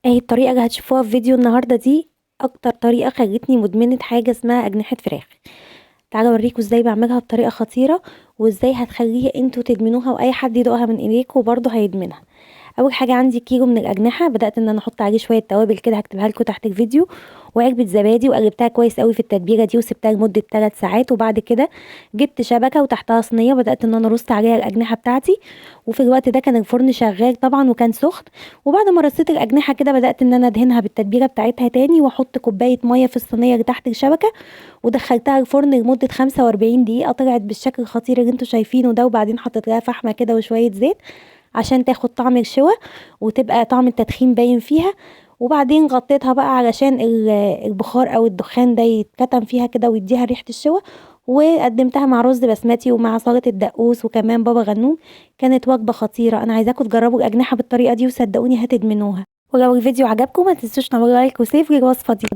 اهي الطريقة اللي هتشوفوها في فيديو النهاردة دي اكتر طريقة خلتني مدمنة حاجة اسمها اجنحة فراخ. تعالوا اوريكم ازاي بعملها بطريقة خطيرة، وازاي هتخليها انتوا تدمنوها واي حد يدوقها من ايديكم وبرضه هيدمنها. اول حاجه عندي كيلو من الاجنحه، بدات ان انا احط عليه شويه توابل كده هكتبها لكم تحت الفيديو، وعلبه زبادي، وقلبتها كويس قوي في التتبيله دي وسبتها لمده 3 ساعات. وبعد كده جبت شبكه وتحتها صينيه، بدات ان انا ارص عليها الاجنحه بتاعتي، وفي الوقت ده كان الفرن شغال طبعا وكان سخن. وبعد ما رصيت الاجنحه كده بدات ان انا ادهنها بالتتبيله بتاعتها تاني، واحط كوبايه ميه في الصينيه اللي تحت الشبكه، ودخلتها الفرن لمده 45 دقيقه. طلعت بالشكل الخطير اللي انتوا شايفينه ده، وبعدين حطيت لها فحمه كده وشويه زيت عشان تاخد طعم الشوى وتبقى طعم التدخين باين فيها. وبعدين غطيتها بقى علشان البخار او الدخان ده يتكتم فيها كده ويديها ريحة الشوى. وقدمتها مع رز بسمتي ومع سلطة الدقوس وكمان بابا غنوج. كانت وجبة خطيرة، انا عايزاكم تجربوا الاجنحة بالطريقة دي وصدقوني هتدمنوها. ولو الفيديو عجبكم ما تنسوش تعملوا لايك وسيف للوصفة دي.